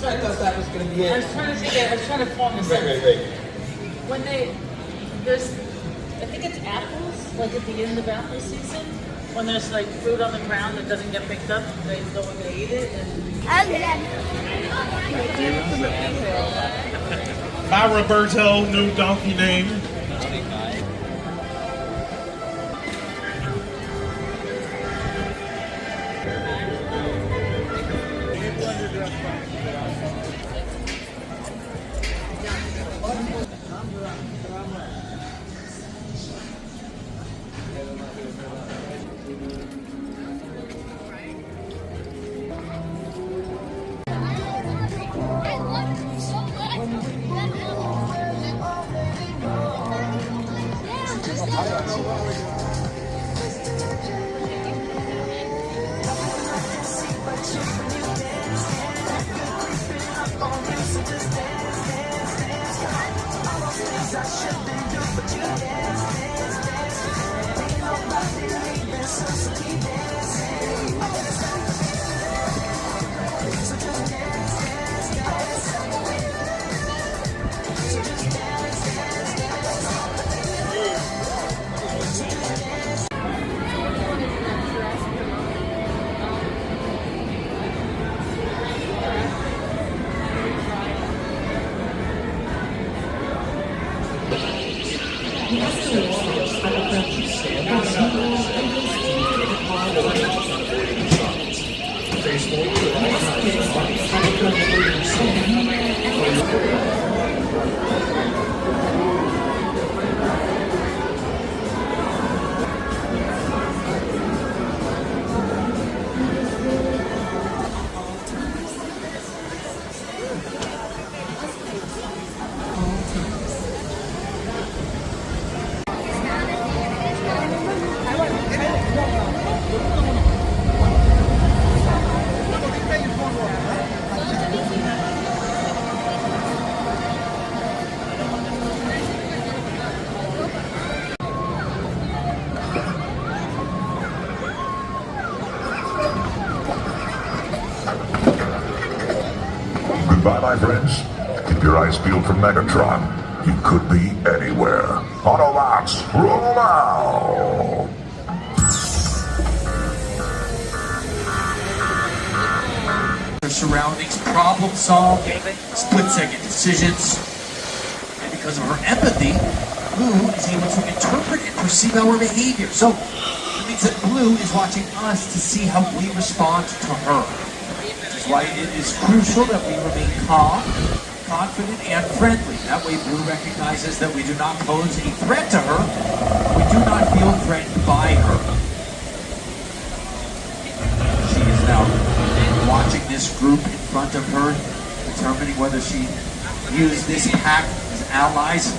I thought that was going to be it. I was trying to form the sentence. When there's, I think it's apples, like at the end of apple season, when there's like fruit on the ground that doesn't get picked up, they go and they eat it. My Roberto, new donkey name. Goodbye, my friends. Keep your eyes peeled for Megatron. He could be anywhere. Autobots, roll out! Their surroundings, problem solving, split-second decisions. And because of her empathy, Blue is able to interpret and perceive our behavior. So it means that Blue is watching us to see how we respond to her. Which is why it is crucial that we remain calm, confident, and friendly. That way Blue recognizes that we do not pose a threat to her. We do not feel threatened by her. She is now watching this group in front of her, determining whether she views this pack as allies,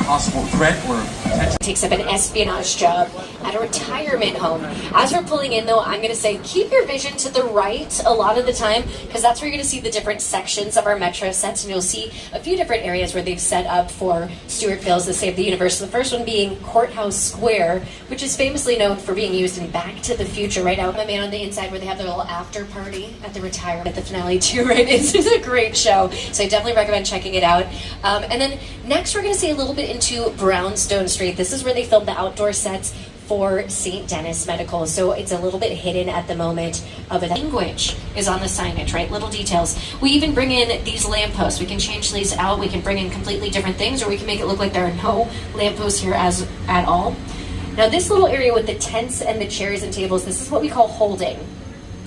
possible threat, or potential. Takes up an espionage job at a retirement home. As we're pulling in, though, I'm going to say keep your vision to the right a lot of the time, because that's where you're going to see the different sections of our metro sets, and you'll see a few different areas where they've set up for Stuart Fills to save the universe. The first one being Courthouse Square, which is famously known for being used in Back to the Future. Right out, my man on the inside, where they have their little after party at the retirement at the finale too. Right, it's a great show, so I definitely recommend checking it out. And then next, we're going to see a little bit into Brownstone Street. This is where they filmed the outdoor sets for St. Denis Medical, so it's a little bit hidden at the moment of it. Language is on the signage, right? Little details. We even bring in these lampposts. We can change these out. We can bring in completely different things, or we can make it look like there are no lampposts here at all. Now, this little area with the tents and the chairs and tables, this is what we call holding.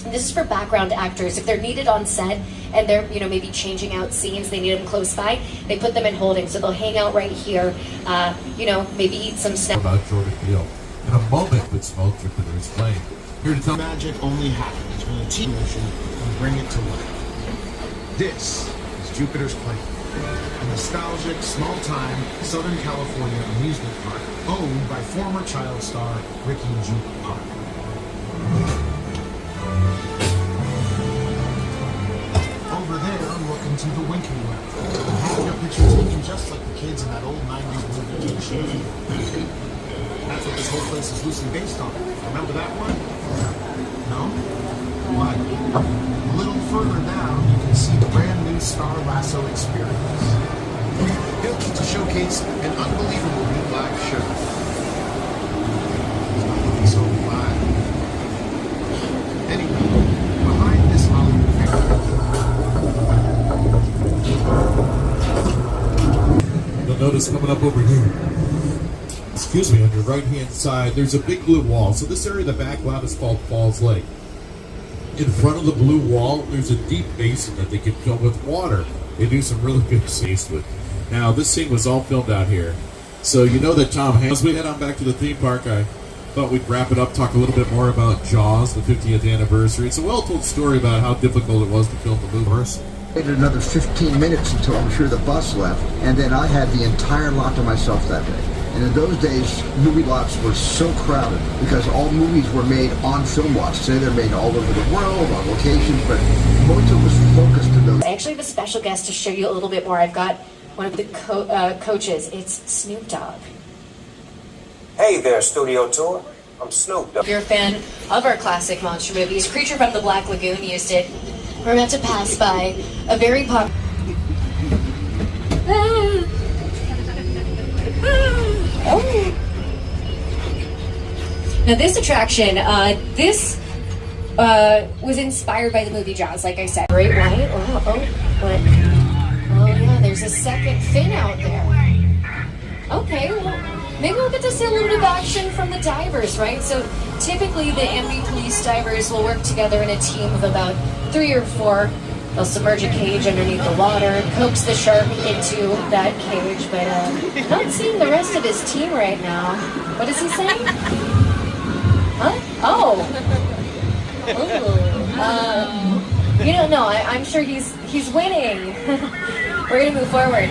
And this is for background actors. If they're needed on set and they're, maybe changing out scenes, they need them close by, they put them in holding. So they'll hang out right here, maybe eat some snacks. About Jordan Peele. In a moment with Smoke, Jupiter is playing. Here to tell magic only happens when a team mission can bring it to life. This is Jupiter's Plane, a nostalgic, small-time Southern California amusement park owned by former child star Ricky Juke Parker. Over there, look into the Winky Well. Have your picture taken just like the kids in that old 90s movie Teen. That's what this whole place is loosely based on. Remember that one? No? Why? A little further down, you can see the brand new Star Lasso Experience. Built to showcase an unbelievable new live show. It's not looking so live. Anyway, behind this Hollywood figure. You'll notice coming up over here. Excuse me, on your right-hand side, there's a big blue wall. So this area of the back lot is called Falls Lake. In front of the blue wall, there's a deep basin that they can fill with water. They do some really good scenes with. Now, this scene was all filmed out here. So you know that Tom Hanks, as we head on back to the theme park, I thought we'd wrap it up, talk a little bit more about Jaws, the 50th anniversary. It's a well-told story about how difficult it was to film the movie. Waited another 15 minutes until I'm sure the bus left, and then I had the entire lot to myself that day. And in those days, movie lots were so crowded because all movies were made on film lots. Today they're made all over the world, on locations, but most of it was focused to those. I actually have a special guest to show you a little bit more. I've got one of the coaches. It's Snoop Dogg. Hey there, Studio Tour. I'm Snoop Dogg. If you're a fan of our classic monster movies, Creature from the Black Lagoon used it. We're about to pass by a very popular... Now this attraction, was inspired by the movie Jaws, like I said. Great white. What? Oh yeah, there's a second fin out there. Okay, well, maybe we'll get to see a little bit of action from the divers, right? So typically the MV police divers will work together in a team of about 3 or 4. They'll submerge a cage underneath the water, coax the shark into that cage, but I'm not seeing the rest of his team right now. What is he saying? Huh? Oh. Ooh. No, I'm sure he's winning. We're gonna move forward.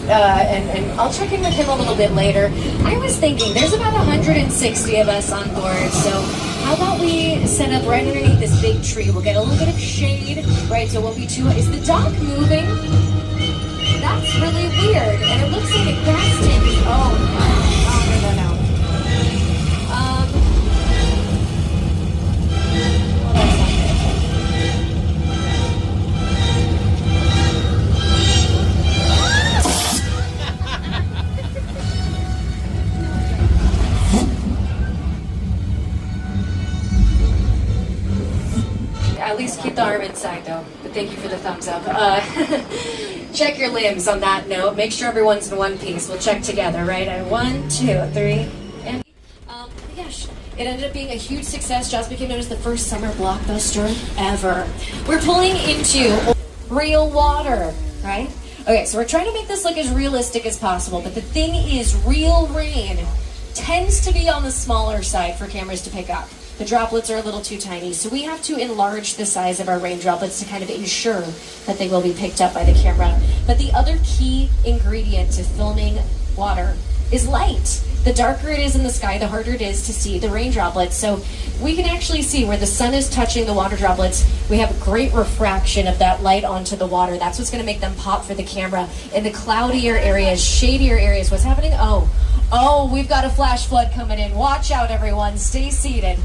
And I'll check in with him a little bit later. I was thinking, there's about 160 of us on board, so how about we set up right underneath this big tree? We'll get a little bit of shade, right, so it won't be too... Is the dock moving? That's really weird, and it looks like a gas tank. Oh, no. Well, that's not good. At least keep the arm inside, though. But thank you for the thumbs up. Check your limbs on that note. Make sure everyone's in one piece. We'll check together, right? 1, 2, 3, and... Gosh, it ended up being a huge success. Jaws became known as the first summer blockbuster ever. We're pulling into real water, right? Okay, so we're trying to make this look as realistic as possible, but the thing is, real rain tends to be on the smaller side for cameras to pick up. The droplets are a little too tiny, so we have to enlarge the size of our rain droplets to kind of ensure that they will be picked up by the camera. But the other key ingredient to filming water is light. The darker it is in the sky, the harder it is to see the rain droplets. So we can actually see where the sun is touching the water droplets. We have great refraction of that light onto the water. That's what's going to make them pop for the camera. In the cloudier areas, shadier areas, what's happening? Oh, we've got a flash flood coming in. Watch out, everyone. Stay seated.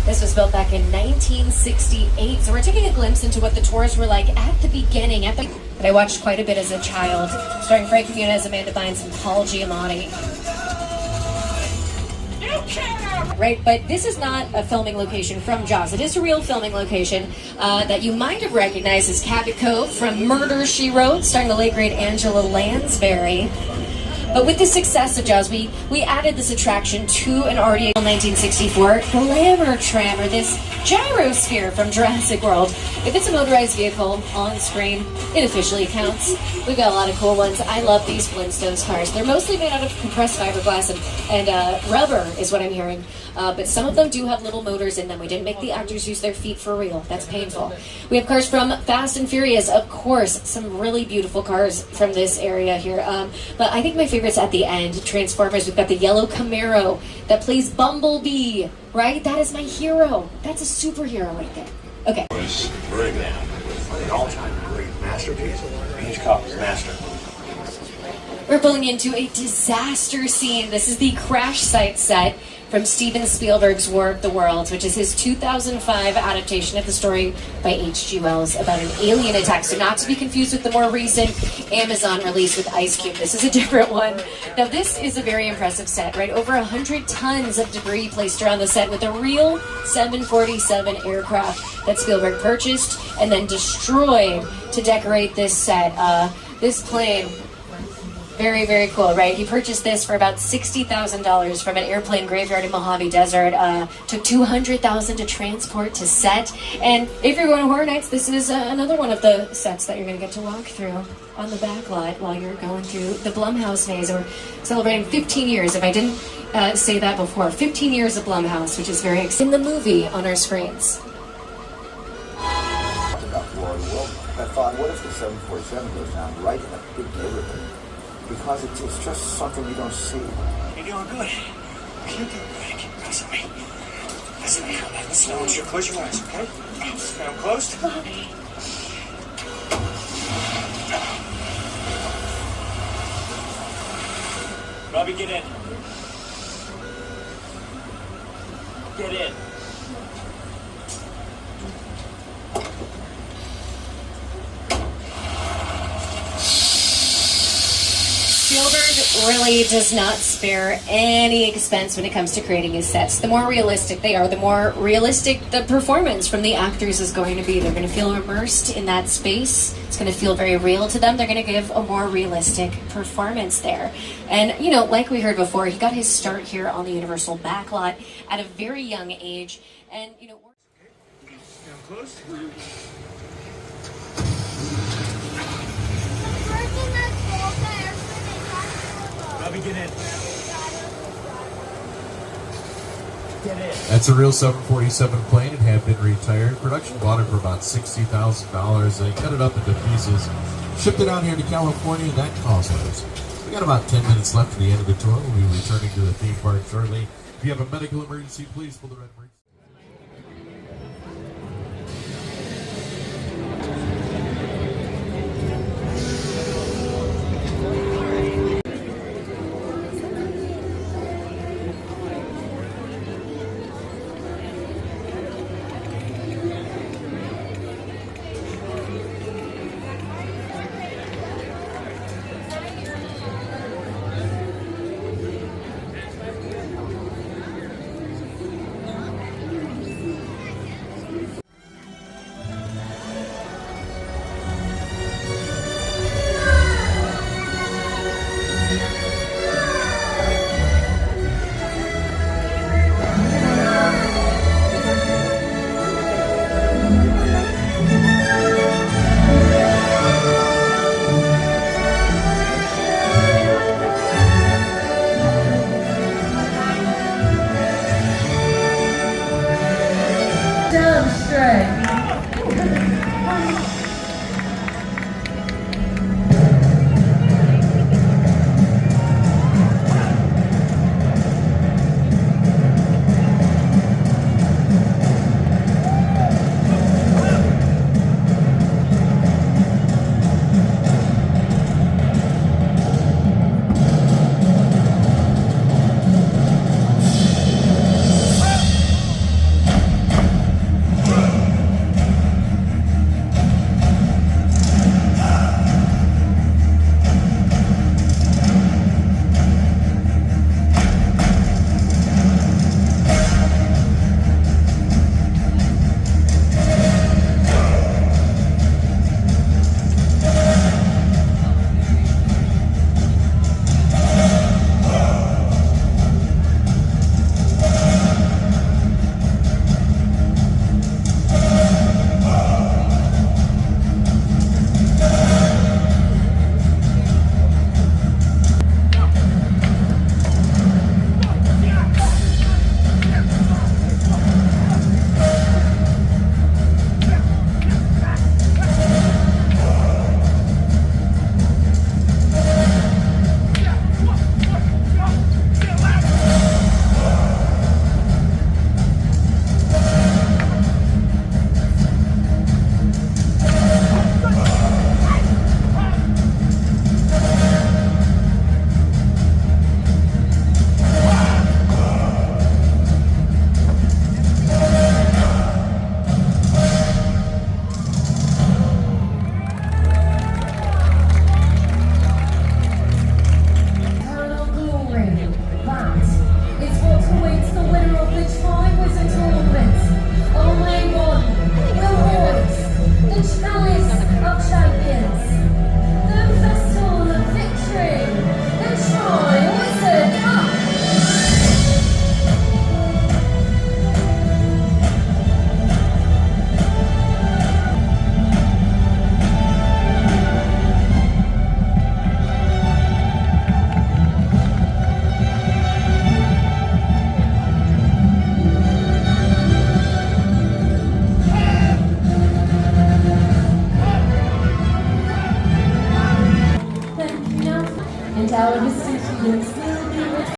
This was built back in 1968, so we're taking a glimpse into what the tours were like at the beginning. That I watched quite a bit as a child, starring Frank Muniz, Amanda Bynes, and Paul Giamatti. You can't that, right? But this is not a filming location from Jaws. It is a real filming location that you might have recognized as Cabot Cove from Murder, She Wrote, starring the late great Angela Lansbury. But with the success of Jaws, we added this attraction to an already 1964 Glamour Tram, or this gyrosphere from Jurassic World. If it's a motorized vehicle on screen, it officially counts. We've got a lot of cool ones. I love these Flintstones cars. They're mostly made out of compressed fiberglass and rubber is what I'm hearing. But some of them do have little motors in them. We didn't make the actors use their feet for real. That's painful. We have cars from Fast and Furious, of course. Some really beautiful cars from this area here. But I think my favorite's at the end, Transformers. We've got the yellow Camaro that plays Bumblebee, right? That is my hero. That's a superhero right there. Okay. Very good. An all-time great masterpiece. Hitchcock's master. We're pulling into a disaster scene. This is the crash site set from Steven Spielberg's War of the Worlds, which is his 2005 adaptation of the story by H.G. Wells about an alien attack. So not to be confused with the more recent Amazon release with Ice Cube. This is a different one. Now this is a very impressive set, right? Over 100 tons of debris placed around the set with a real 747 aircraft that Spielberg purchased and then destroyed to decorate this set. This plane, very, very cool, right? He purchased this for about $60,000 from an airplane graveyard in Mojave Desert. Took $200,000 to transport to set. And if you're going to Horror Nights, this is another one of the sets that you're going to get to walk through on the back lot while you're going through the Blumhouse maze. We're celebrating 15 years, if I didn't say that before. 15 years of Blumhouse, which is very exciting. In the movie on our screens. About War of the World, I thought, what if the 747 goes down right in a big neighborhood? Because it's just something you don't see. You're doing good. You're doing good. Keep pressing me. Listen, listen, I want you to close your eyes, okay? Got them closed? Robbie, get in. Get in. Spielberg really does not spare any expense when it comes to creating his sets. The more realistic they are, the more realistic the performance from the actors is going to be. They're going to feel immersed in that space. It's going to feel very real to them. They're going to give a more realistic performance there. And, you know, like we heard before, he got his start here on the Universal backlot at a very young age. And, you know, Close. Robbie, get in. Get in. That's a real 747 plane. It had been retired. Production bought it for about $60,000. They cut it up into pieces, shipped it out here to California, and that cost us. We got about 10 minutes left to the end of the tour. We'll be returning to the theme park shortly. If you have a medical emergency, please pull the red.